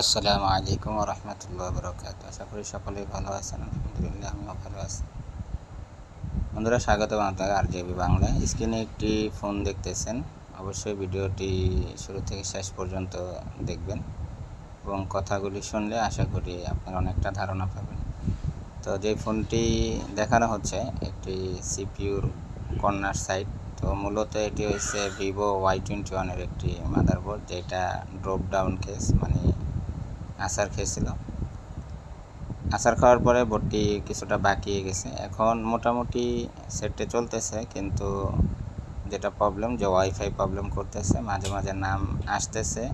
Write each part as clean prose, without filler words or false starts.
আসসালামু আলাইকুম ওয়া রাহমাতুল্লাহি ওয়া বারাকাতুহু। আশা করি সকলেই ভালো আছেন। আলহামদুলিল্লাহ আমিও ভালো আছি। বন্ধুরা, স্বাগতম আপনাকে আরজেবি বাংলায়। স্ক্রিনে একটি ফোন দেখতেছেন। অবশ্যই ভিডিওটি শুরু থেকে শেষ পর্যন্ত দেখবেন এবং কথাগুলি শুনলে আশা করি আপনারা অনেকটা ধারণা পাবেন। তো যে ফোনটি দেখানো হচ্ছে একটি সিপিইউর কর্নার সাইড। তো মূলত এটি হচ্ছে ভিভো Y21 এর একটি মাদারবোর্ড, যেটা ড্রপ ডাউন কেস, মানে আসার খেয়েছিল। আসার খাওয়ার পরে বোর্ডটি কিছুটা বাকিয়ে গেছে। এখন মোটামুটি সেটে চলতেছে, কিন্তু যেটা প্রবলেম যে ওয়াইফাই প্রবলেম করতেছে, মাঝে মাঝে নাম আসতেছে,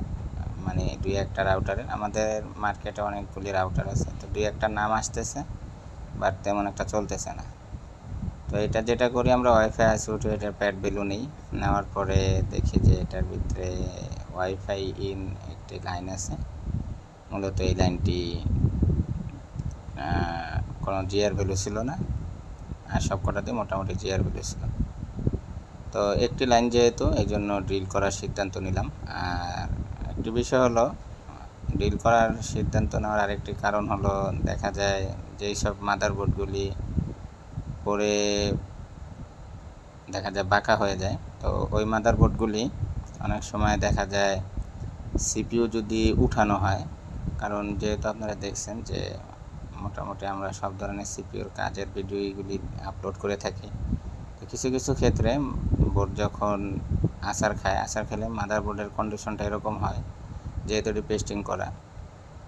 মানে দুই একটা রাউটারের, আমাদের মার্কেটে অনেকগুলি রাউটার আছে, তো দুই একটা নাম আসতেছে, বাট তেমন একটা চলতেছে না। তো এটা যেটা করি আমরা, ওয়াইফাই আছে উঠে এটার প্যাড ভ্যালু নেই, নেওয়ার পরে দেখি যে এটার ভিতরে ওয়াইফাই ইন একটি লাইন আছে। মূলত এই লাইনটি কোনো জিআর ভ্যালু ছিল না, আর সব কটাতে মোটামুটি জিআর ভ্যালু ছিল। তো একটি লাইন যেহেতু, এই জন্য ড্রিল করার সিদ্ধান্ত নিলাম। আর একটি বিষয় হলো, ড্রিল করার সিদ্ধান্ত নেওয়ার আরেকটি কারণ হলো, দেখা যায় যেই সব মাদারবোর্ডগুলি পরে দেখা যায় বাঁকা হয়ে যায়, তো ওই মাদারবোর্ডগুলি অনেক সময় দেখা যায় সিপিইউ যদি উঠানো হয়, কারণ যেহেতু আপনারা দেখছেন যে মোটামুটি আমরা সব ধরনের সিপিইউর কাজের ভিডিওগুলি আপলোড করে থাকি। তো কিছু কিছু ক্ষেত্রে বোর্ড যখন আসার খেলে মাদারবোর্ডের কন্ডিশনটা এরকম হয়, যেহেতু এটি পেস্টিং করা,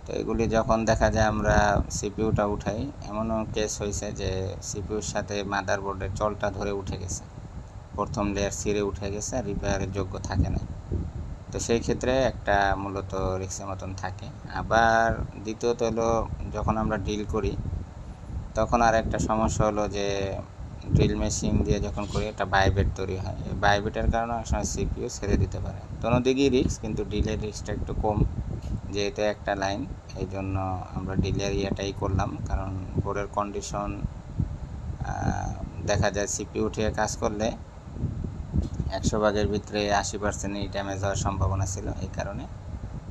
তো এগুলি যখন দেখা যায় আমরা সিপিইউটা উঠাই, এমনও কেস হয়েছে যে সিপিইউর সাথে মাদারবোর্ডের চলটা ধরে উঠে গেছে, প্রথম লেয়ার ছিঁড়ে উঠে গেছে, রিপেয়ারের যোগ্য থাকে না। তো সেই ক্ষেত্রে একটা মূলত রিস্কের মতন থাকে। আবার দ্বিতীয়ত হলো, যখন আমরা ড্রিল করি তখন আর একটা সমস্যা হলো যে ড্রিল মেশিন দিয়ে যখন করি একটা ভাইব্রেট তৈরি হয়। এই ভাইব্রেটের কারণে অনেক সময় সিপিইউ ছেড়ে দিতে পারে। কোনো দিকেই রিস্ক, কিন্তু ডিলের রিস্কটা একটু কম, যেহেতু একটা লাইন, এই জন্য আমরা ডিলের ইয়েটাই করলাম। কারণ বোর্ডের কন্ডিশন দেখা যায় সিপিইউ উঠিয়ে কাজ করলে 100 ভাগের ভিতরে 80%ই ড্যামেজ হওয়ার সম্ভাবনা ছিল, এই কারণে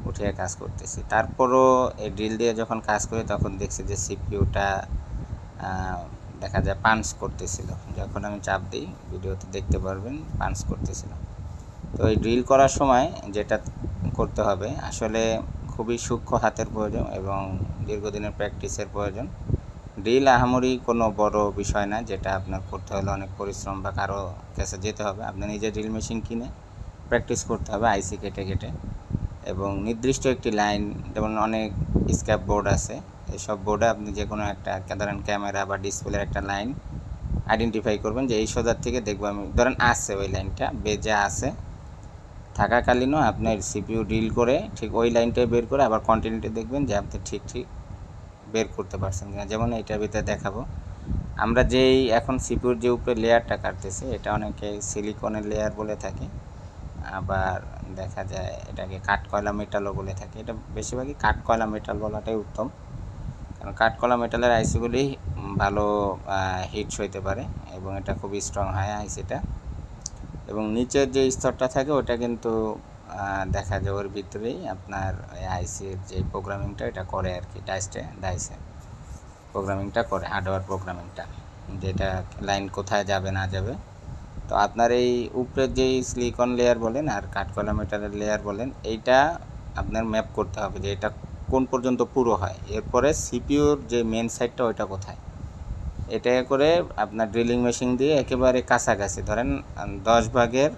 উঠিয়ে কাজ করতেছি। তারপরও এই ড্রিল দিয়ে যখন কাজ করি তখন দেখছি যে সিপিইউটা দেখা যায় পাঞ্চ করতেছিল, যখন আমি চাপ দিই ভিডিওতে দেখতে পারবেন পাঞ্চ করতেছিল। তো এই ড্রিল করার সময় যেটা করতে হবে, আসলে খুবই সূক্ষ্ম হাতের প্রয়োজন এবং দীর্ঘদিনের প্র্যাকটিসের প্রয়োজন। ড্রিল আহামরি কোনো বড় বিষয় না, যেটা আপনার করতে হলে অনেক পরিশ্রম বা কারো কাছে যেতে হবে। আপনি নিজে ড্রিল মেশিন কিনে প্র্যাকটিস করতে হবে আইসি কেটে কেটে, এবং নির্দিষ্ট একটি লাইন, যেমন অনেক স্ক্যাপ বোর্ড আছে, এইসব বোর্ডে আপনি যে কোনো একটা ধরেন ক্যামেরা বা ডিসপ্লের একটা লাইন আইডেন্টিফাই করবেন যে এই সোজার থেকে দেখবো আমি, ধরেন আছে ওই লাইনটা বেজে আছে থাকাকালীনও আপনার সিপিইউ ড্রিল করে ঠিক ওই লাইনটাই বের করে আবার কন্টিনিউটি দেখবেন যে আপনি ঠিক বের করতে পারছেন কিনা। যেমন এইটার ভিতরে দেখাবো, আমরা যেই এখন সিপিইউর যে উপরে লেয়ারটা কাটতেছি, এটা অনেকে সিলিকনের লেয়ার বলে থাকে, আবার দেখা যায় এটাকে কাঠকয়লা মেটালও বলে থাকে। এটা বেশিরভাগই কাঠকয়লা মেটাল বলাটাই উত্তম, কারণ কাঠকয়লা মেটালের আইসিগুলি ভালো হিট সইতে পারে এবং এটা খুব স্ট্রং হয় আইসিটা। এবং নিচের যে স্তরটা থাকে ওটা কিন্তু দেখা যায় ওর ভিতরেই আপনার আইসির যে প্রোগ্রামিংটা এটা করে আর কি, ডাইসে প্রোগ্রামিংটা করে, হার্ডওয়্যার প্রোগ্রামিংটা, যেটা লাইন কোথায় যাবে না যাবে। তো আপনার এই উপরের যেই সিলিকন লেয়ার বলেন আর কাঠকয়লা মেটালের লেয়ার বলেন, এইটা আপনার ম্যাপ করতে হবে যে এটা কোন পর্যন্ত পুরো হয়, এরপরে সিপিইউর যে মেন সাইডটা ওইটা কোথায়, এটা করে আপনার ড্রিলিং মেশিন দিয়ে একেবারে কাছাকাছি, ধরেন 10 ভাগের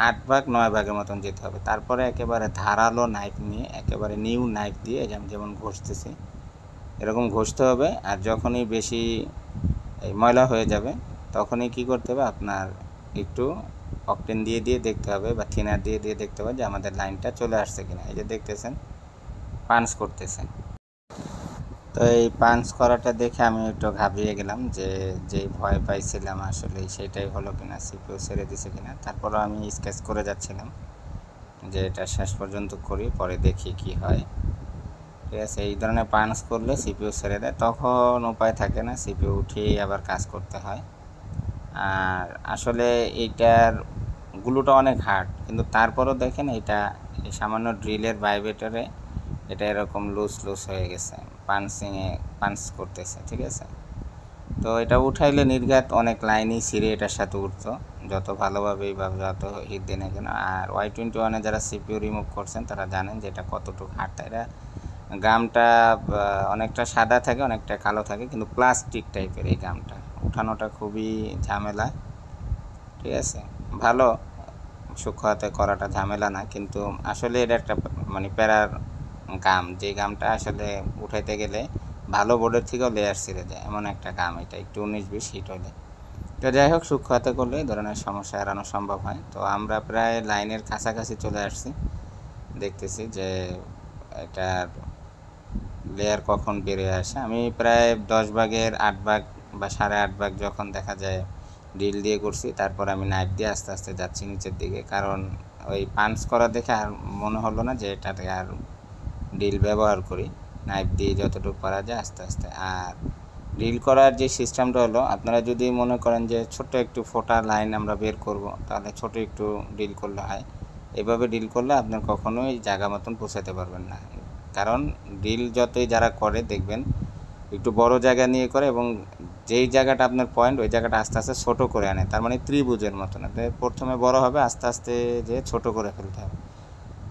8 ভাগ 9 ভাগের মতন যেতে হবে। তারপরে একেবারে ধারালো নাইফ নিয়ে, একেবারে নিউ নাইফ দিয়ে যেমন ঘষতেছি এরকম ঘষতে হবে। আর যখনই বেশি এই ময়লা হয়ে যাবে তখনই কি করতে হবে, আপনার একটু অকটেন দিয়ে দেখতে হবে বা থিনার দিয়ে দেখতে হবে যে আমাদের লাইনটা চলে আসছে কিনা। এই যে দেখতেছেন পাঞ্চ করতেছে, তো এই পাঞ্চ করাটা দেখে আমি একটু ঘাবড়িয়ে গেলাম যে যেই ভয় পাইছিলাম আসলে সেটাই হলো কিনা, সিপিইউ ছেড়ে দিছে কিনা। তারপরও আমি স্কেচ করে যাচ্ছিলাম যে এটা শেষ পর্যন্ত করি, পরে দেখি কি হয়। ঠিক আছে, এই ধরনের পাঞ্চ করলে সিপিইউ ছেড়ে দেয়, তখন উপায় থাকে না, সিপিইউ উঠিয়ে আবার কাজ করতে হয়। আর আসলে এইটার গুলোটা অনেক হার্ড, কিন্তু তারপরও দেখেন এটা এই সামান্য ড্রিলের ভাইব্রেটরে এটা এরকম লুজ হয়ে গেছে, পাঞ্চ করতেছে, ঠিক আছে। তো এটা উঠাইলে নির্ঘাত অনেক লাইনই ছিঁড়ে এটার সাথে উঠতো, যত ভালোভাবেই বা যত হিট দেয় না কেন। আর Y21-এ যারা সিপিইউ রিমুভ করছেন তারা জানেন যে এটা কতটুকু হার্ড। এটা গামটা অনেকটা সাদা থাকে, অনেকটা কালো থাকে, কিন্তু প্লাস্টিক টাইপের এই গামটা উঠানোটা খুবই ঝামেলা, ঠিক আছে। ভালো সূক্ষ্ম হাতে করাটা ঝামেলা না, কিন্তু আসলে এটা একটা মানে প্যারার গাম, যে গামটা আসলে উঠাইতে গেলে ভালো বোর্ডের থেকেও লেয়ার ছিঁড়ে যায়, এমন একটা গাম এটা, একটু 19-20 হিট হলে। তো যাই হোক, সূক্ষ্ম হাতে করলে এই ধরনের সমস্যা এড়ানো সম্ভব হয়। তো আমরা প্রায় লাইনের কাছাকাছি চলে আসছি, দেখতেছি যে এটার লেয়ার কখন বেরিয়ে আসে। আমি প্রায় 10 ভাগের 8 ভাগ বা 8.5 ভাগ যখন দেখা যায় ড্রিল দিয়ে করছি, তারপর আমি নাইফ দিয়ে আস্তে আস্তে যাচ্ছি নিচের দিকে, কারণ ওই পাঞ্চ করা দেখে আর মনে হলো না যে এটাতে আর ড্রিল ব্যবহার করি, নাইফ দিয়ে যতটুকু করা যায় আস্তে আস্তে। আর ড্রিল করার যে সিস্টেমটা হলো, আপনারা যদি মনে করেন যে ছোট্ট একটু ফোটা লাইন আমরা বের করব, তাহলে ছোট একটু ড্রিল করলে হয়। এভাবে ড্রিল করলে আপনার কখনোই জায়গা মতন পৌঁছাতে পারবেন না, কারণ ড্রিল যতই যারা করে দেখবেন একটু বড় জায়গা নিয়ে করে, এবং যেই জায়গাটা আপনার পয়েন্ট ওই জায়গাটা আস্তে আস্তে ছোটো করে আনে, তার মানে ত্রিভুজের মতন। প্রথমে বড় হবে, আস্তে আস্তে যে ছোট করে ফেলতে হবে।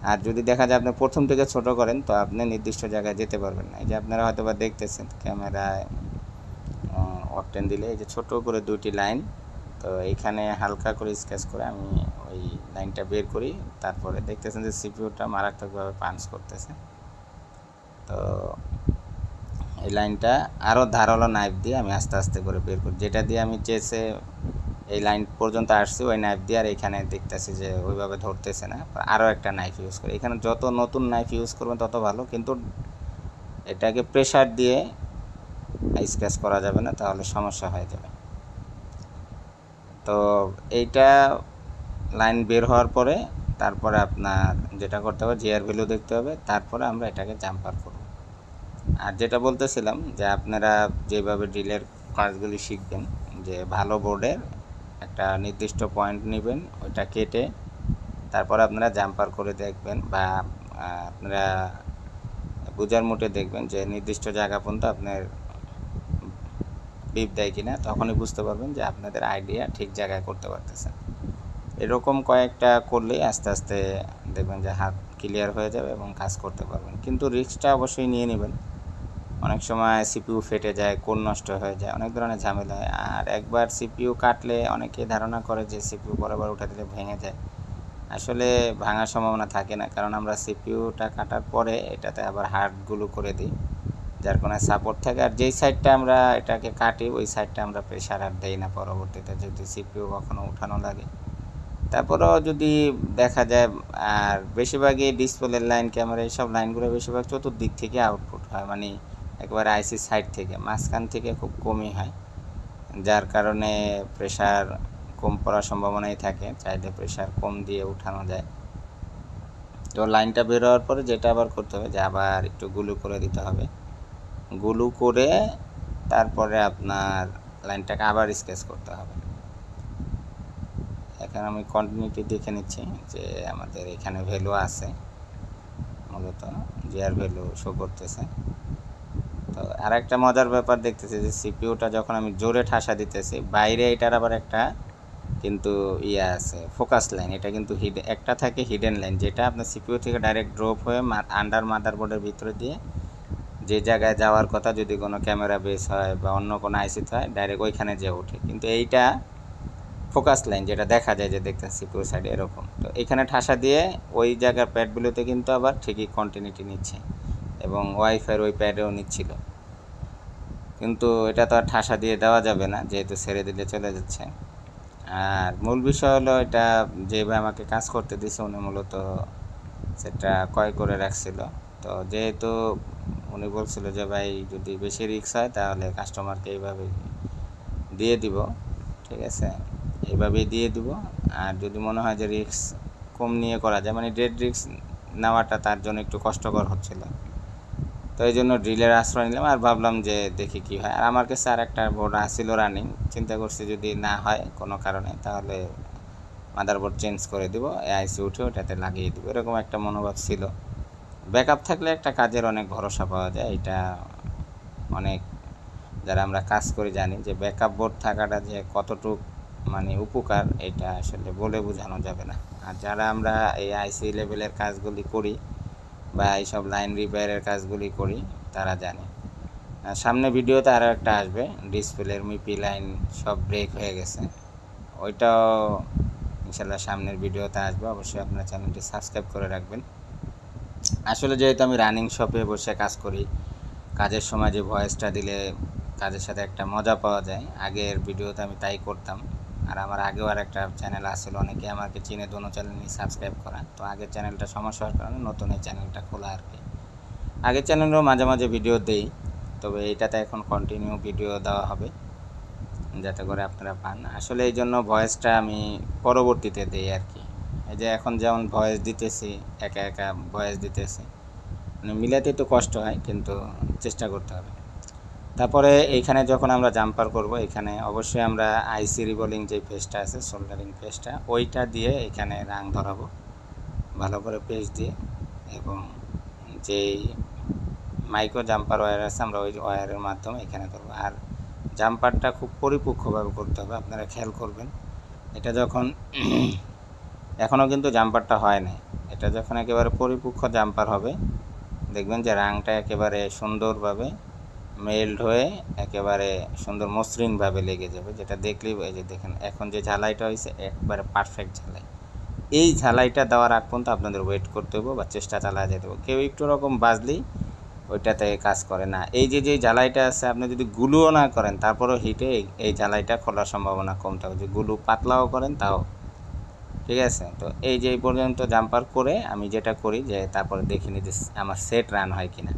আর যদি দেখা যায় আপনি প্রথম থেকে ছোট করেন, তো আপনি নির্দিষ্ট জায়গায় যেতে পারবেন না। এই যে আপনারা হয়তো বা দেখতেছেন ক্যামেরায় অপটেন দিলে এই যে ছোট করে 2টি লাইন, তো এইখানে হালকা করে স্কেচ করে আমি ওই লাইনটা বের করি, তারপরে দেখতেছেন যে সিপিইউটা মারাত্মকভাবে পাঞ্চ করতেছে। তো এই লাইনটা আরও ধারালো নাইফ দিয়ে আমি আস্তে আস্তে করে বের করি, যেটা দিয়ে আমি চেসে এই লাইন পর্যন্ত আসছি ওই নাইফ দিয়ে। আর এখানে দেখতেছি যে ওইভাবে ধরতেছে না, আরও একটা নাইফ ইউজ করি। এখানে যত নতুন নাইফ ইউজ করবেন তত ভালো, কিন্তু এটাকে প্রেশার দিয়ে স্কেচ করা যাবে না, তাহলে সমস্যা হয়ে যাবে। তো এইটা লাইন বের হওয়ার পরে তারপরে আপনার যেটা করতে হবে, জিআর ভ্যালু দেখতে হবে, তারপরে আমরা এটাকে জাম্পার করব। আর যেটা বলতেছিলাম যে আপনারা যেভাবে ড্রিলের কাজগুলি শিখবেন, যে ভালো বোর্ডের একটা নির্দিষ্ট পয়েন্ট নেবেন, ওইটা কেটে তারপর আপনারা জাম্পার করে দেখবেন, বা আপনারা বুঝার মুটে দেখবেন যে নির্দিষ্ট জায়গা পর্যন্ত আপনার বিপ দেয় কিনা, তখনই বুঝতে পারবেন যে আপনাদের আইডিয়া ঠিক জায়গায় করতে পারতেছেন। এরকম কয়েকটা করলেই আস্তে আস্তে দেখবেন যে হাত ক্লিয়ার হয়ে যাবে এবং কাজ করতে পারবেন, কিন্তু রিস্কটা অবশ্যই নিয়ে নেবেন। অনেক সময় সিপিইউ ফেটে যায়, কোণ নষ্ট হয়ে যায়, অনেক ধরনের ঝামেলা হয়। আর একবার সিপিইউ কাটলে অনেকে ধারণা করে যে সিপিইউ বরাবর উঠে দিলে ভেঙে যায়, আসলে ভাঙার সম্ভাবনা থাকে না, কারণ আমরা সিপিইউটা কাটার পরে এটাতে আবার হার্ডগুলো করে দিই, যার কোনো সাপোর্ট থাকে। আর যেই সাইডটা আমরা এটাকে কাটি ওই সাইডটা আমরা প্রেশার আর দেই না পরবর্তীতে, যদি সিপিইউ কখনো উঠানো লাগে। তারপরেও যদি দেখা যায়, আর বেশিরভাগই ডিসপ্লের লাইন, ক্যামেরা, এইসব লাইনগুলো বেশিরভাগ চতুর্দিক থেকে আউটপুট হয়, মানে একবারে আইসি সাইড থেকে, মাঝখান থেকে খুব কমই হয়, যার কারণে প্রেশার কম পড়ার সম্ভাবনাই থাকে, চাইলে প্রেশার কম দিয়ে উঠানো যায়। তো লাইনটা বের হওয়ার পরে যেটা আবার করতে হবে, যে আবার একটু গুলু করে দিতে হবে, গুলু করে তারপরে আপনার লাইনটাকে আবার স্কেচ করতে হবে। এখন আমি কন্টিনিউটি দেখে নিচ্ছি যে আমাদের এখানে ভ্যালু আছে, মূলত জিআর ভ্যালু শো করতেছে। তো আর একটা মজার ব্যাপার দেখতেছি যে সিপিইউটা যখন আমি জোরে ঠাসা দিতেছি, বাইরে এটার আবার একটা কিন্তু আছে ফোকাস লাইন, এটা কিন্তু একটা থাকে হিডেন লাইন, যেটা আপনার সিপিইউ থেকে ডাইরেক্ট ড্রপ হয়ে আন্ডার মাদারবোর্ডের ভিতরে দিয়ে যে জায়গায় যাওয়ার কথা, যদি কোনো ক্যামেরা বেস হয় বা অন্য কোনো আইসিতে হয়, ডাইরেক্ট ওইখানে যেয়ে ওঠে। কিন্তু এইটা ফোকাস লাইন, যেটা দেখা যায় যে দেখতেন সিপিইউ সাইডে এরকম, তো এখানে ঠাসা দিয়ে ওই জায়গার প্যাডগুলোতে কিন্তু আবার ঠিকই কন্টিনিউটি নিচ্ছে, এবং ওয়াইফাইয়ের ওই প্যাডেও নিচ্ছিল। কিন্তু এটা তো আর ঠাসা দিয়ে দেওয়া যাবে না, যেহেতু ছেড়ে দিলে চলে যাচ্ছে। আর মূল বিষয় হলো, এটা যেভাবে আমাকে কাজ করতে দিছে উনি মূলত সেটা ক্রয় করে রাখছিল। তো যেহেতু উনি বলছিল যে ভাই যদি বেশি রিস্ক হয় তাহলে কাস্টমারকে এইভাবে দিয়ে দিব, ঠিক আছে, এইভাবেই দিয়ে দিব। আর যদি মনে হয় যে রিস্ক কম নিয়ে করা যায়, মানে ডেড রিস্ক নেওয়াটা তার জন্য একটু কষ্টকর হচ্ছিল, তো এই জন্য ড্রিলের আশ্রয় নিলাম। আর ভাবলাম যে দেখি কি হয়। আর আমার কাছে আর একটা বোর্ড আসছিল রানিং, চিন্তা করছি যদি না হয় কোনো কারণে, তাহলে মাদারবোর্ড চেঞ্জ করে দিব, আইসি উঠে ওটাতে লাগিয়ে দিব, এরকম একটা মনোভাব ছিল। ব্যাকআপ থাকলে একটা কাজের অনেক ভরসা পাওয়া যায়। এটা অনেক যারা আমরা কাজ করি জানি যে ব্যাকআপ বোর্ড থাকাটা যে কতটুক মানে উপকার, এটা আসলে বলে বোঝানো যাবে না। আর যারা আমরা এই আইসি লেভেলের কাজগুলি করি বা এইসব লাইন রিপেয়ারের কাজগুলি করি তারা জানে। সামনে ভিডিওতে আরও একটা আসবে, ডিসপ্লের মিপি লাইন সব ব্রেক হয়ে গেছে, ওইটাও ইনশাল্লাহ সামনের ভিডিওতে আসবে। অবশ্যই আপনার চ্যানেলটি সাবস্ক্রাইব করে রাখবেন। আসলে যেহেতু আমি রানিং শপে বসে কাজ করি, কাজের সময় যে ভয়েসটা দিলে কাজের সাথে একটা মজা পাওয়া যায়, আগের ভিডিওতে আমি তাই করতাম। আর আমার আগেও আর একটা চ্যানেল আসছিল, অনেকে আমাকে চিনে, দোনো চ্যানেলই সাবস্ক্রাইব করা। তো আগের চ্যানেলটা সমস্যা হওয়ার কারণে নতুন এই চ্যানেলটা খোলা আর কি। আগের চ্যানেলেও মাঝে মাঝে ভিডিও দেই, তবে এইটাতে এখন কন্টিনিউ ভিডিও দেওয়া হবে যাতে করে আপনারা পান। আসলে এই জন্য ভয়েসটা আমি পরবর্তীতে দিই আর কি। এই যে এখন যেমন ভয়েস দিতেছি, একা একা ভয়েস দিতেছি, মানে মিলাতে একটু কষ্ট হয়, কিন্তু চেষ্টা করতে হবে। তারপরে এইখানে যখন আমরা জাম্পার করব, এখানে অবশ্যই আমরা আইসি রিবোলিং যে পেস্টটা আছে, সোল্ডারিং পেস্টটা, ওইটা দিয়ে এখানে রাং ধরাবো ভালো করে পেস্ট দিয়ে। এবং যেই মাইক্রো জাম্পার ওয়্যার আছে আমরা ওই ওয়্যারের মাধ্যমে এখানে ধরবো। আর জাম্পারটা খুব পরিপক্কভাবে করতে হবে, আপনারা খেয়াল করবেন। এটা যখন এখনও কিন্তু জাম্পারটা হয় না, এটা যখন একেবারে পরিপক্ক জাম্পার হবে দেখবেন যে রাংটা একেবারে সুন্দরভাবে মেল্ট হয়ে একেবারে সুন্দর মসৃণভাবে লেগে যাবে, যেটা দেখলেই এই যে দেখেন এখন যে ঝালাইটা হয়েছে একবারে পারফেক্ট ঝালাই। এই ঝালাইটা দেওয়ার আগ পর্যন্ত আপনাদের ওয়েট করতে হবে বা চেষ্টা চালায় যেতে হবে। কেউ একটু রকম বাজলেই ওইটাতে কাজ করে না। এই যে ঝালাইটা আছে, আপনি যদি গুলুও না করেন তারপরেও হিটে এই ঝালাইটা খোলার সম্ভাবনা কম থাকে। যদি গুলু পাতলাও করেন তাও ঠিক আছে। তো এই যে এই পর্যন্ত জাম্পার করে আমি যেটা করি যে তারপরে দেখে নিই যে আমার সেট রান হয় কিনা।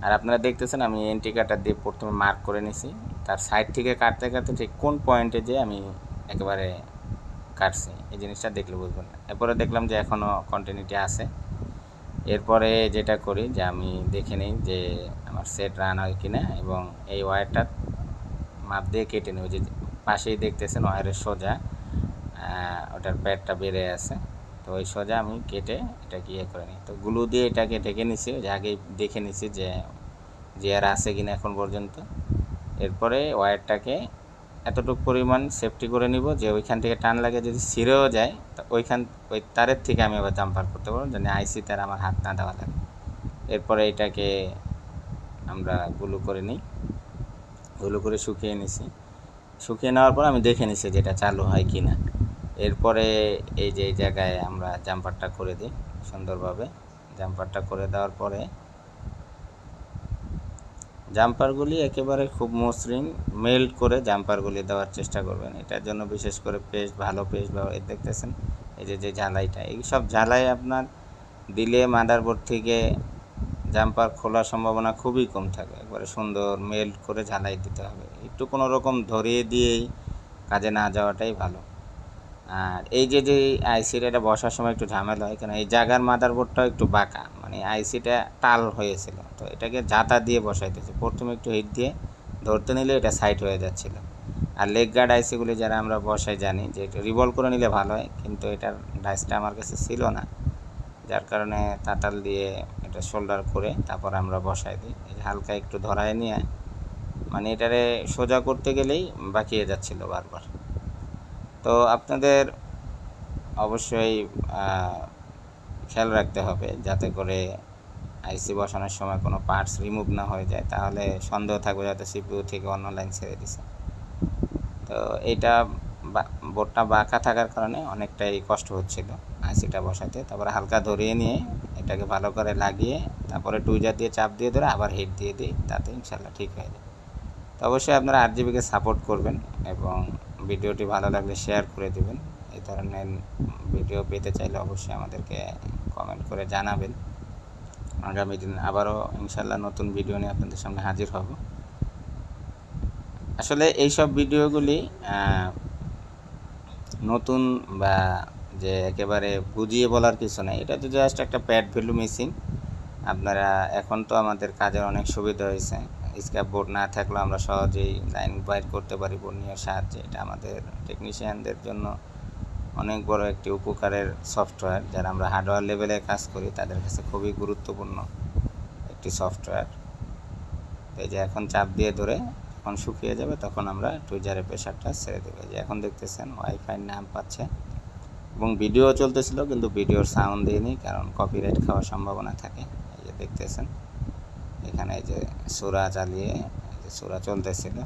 আর আপনারা দেখতেছেন আমি এন্ট্রি কাটার দিয়ে প্রথমে মার্ক করে নিছি, তার সাইড থেকে কাটতে কাটতে ঠিক কোন পয়েন্টে যে আমি একেবারে কাটছি এই জিনিসটা দেখলে বুঝবেন না। এরপরে দেখলাম যে এখনও কন্টিনিউটি আছে। এরপরে যেটা করি যে আমি দেখে নিই যে আমার সেট রান হয় কিনা, এবং এই ওয়্যারটা মাপ দিয়ে কেটে নিই। ওই যে পাশেই দেখতেছেন ওয়্যারের সোজা ওটার প্যাডটা বেড়ে আছে, তো ওই সোজা আমি কেটে এটাকে ইয়ে করে নিই। তো গ্লু দিয়ে এটাকে ঢেকে নিছি, যে আগেই দেখে নিছি যে আর আছে কিনা এখন পর্যন্ত। এরপরে ওয়্যারটাকে এতটুকু পরিমাণ সেফটি করে নিব যে ওইখান থেকে টান লাগে যদি ছিঁড়েও যায় তো ওই তারের থেকে আমি আবার জাম্পার করতে পারবো, যেন আইসি তার আমার হাত না দেওয়া লাগে। এরপরে এটাকে আমরা গ্লু করে নিই, গ্লু করে শুকিয়ে নিছি। শুকিয়ে নেওয়ার পর আমি দেখে নিছি যেটা চালু হয় কি না। এরপরে এই যে এই জায়গায় আমরা জাম্পারটা করে দিই সুন্দরভাবে। জাম্পারটা করে দেওয়ার পরে জাম্পারগুলি একেবারে খুব মসৃণ মেল্ট করে জাম্পারগুলি দেওয়ার চেষ্টা করবেন। এটার জন্য বিশেষ করে পেস্ট, ভালো পেস্ট ব্যবহার দেখতেছেন এই যে ঝালাইটা, এই সব ঝালাই আপনার দিলে মাদারবোর্ড থেকে জাম্পার খোলার সম্ভাবনা খুবই কম থাকে। একবারে সুন্দর মেল্ট করে ঝালাই দিতে হবে, একটু কোনো রকম ধরিয়ে দিয়েই কাজে না যাওয়াটাই ভালো। আর এই যে আইসিটা এটা বসার সময় একটু ঝামেলা হয়, কারণ এই জায়গার মাদারবোর্ডটাও একটু বাঁকা, মানে আইসিটা টাল হয়েছিল, তো এটাকে জাতা দিয়ে বসাইতেছে। প্রথমে একটু হিট দিয়ে ধরতে নিলে এটা সাইড হয়ে যাচ্ছিল। আর লেগ গার্ড আইসিগুলি যারা আমরা বসাই জানি যে এটা রিভলভ করে নিলে ভালো হয়, কিন্তু এটার ডাইসটা আমার কাছে ছিল না, যার কারণে তাতাল দিয়ে এটা শোল্ডার করে তারপর আমরা বসাই দিই। হালকা একটু ধরায় নিয়ে মানে এটারে সোজা করতে গেলেই বাকিয়ে যাচ্ছিল বারবার। তো আপনাদের অবশ্যই খেয়াল রাখতে হবে যাতে করে আইসি বসানোর সময় কোনো পার্টস রিমুভ না হয়ে যায়, তাহলে সন্দেহ থাকবে যাতে সিপিইউ থেকে অন্য লাইন ছেড়ে দিছে। তো এইটা বোর্ডটা বাঁকা থাকার কারণে অনেকটাই কষ্ট হচ্ছিল আইসিটা বসাতে। তারপরে হালকা ধরিয়ে নিয়ে এটাকে ভালো করে লাগিয়ে তারপরে টুইজার দিয়ে চাপ দিয়ে ধরে আবার হিট দিয়ে দিই, তাতে ইনশাল্লাহ ঠিক হয়ে যায়। তো অবশ্যই আপনারা RGBকে সাপোর্ট করবেন এবং ভিডিওটি ভালো লাগলে শেয়ার করে দেবেন। এই ধরনের ভিডিও পেতে চাইলে অবশ্যই আমাদেরকে কমেন্ট করে জানাবেন। আগামী দিন আবারও ইনশাল্লাহ নতুন ভিডিও নিয়ে আপনাদের সামনে হাজির হব। আসলে এইসব ভিডিওগুলি নতুন বা যে একেবারে বুঝিয়ে বলার কিছু নেই, এটা তো জাস্ট একটা প্যাড ভ্যালু মেশিন। আপনারা এখন তো আমাদের কাজের অনেক সুবিধা হয়েছে, স্ক্যাপ বোর্ড না থাকলেও আমরা সহজেই লাইন বাইর করতে পারি বর্নিয়ার সাহায্যে। এটা আমাদের টেকনিশিয়ানদের জন্য অনেক বড় একটি উপকারের সফটওয়্যার, যারা আমরা হার্ডওয়্যার লেভেলে কাজ করি তাদের কাছে খুবই গুরুত্বপূর্ণ একটি সফটওয়্যার। এই যে এখন চাপ দিয়ে ধরে যখন শুকিয়ে যাবে তখন আমরা টুইজারে প্রেশারটা ছেড়ে দেবো। যে এখন দেখতেছেন ওয়াইফাই নাম পাচ্ছে এবং ভিডিও চলতেছিল, কিন্তু ভিডিওর সাউন্ড দিইনি কারণ কপিরাইট খাওয়ার সম্ভাবনা থাকে। এই যে দেখতেছেন এখানে এই যে সূরা চালিয়ে এই যে সূরা চলতেছিল।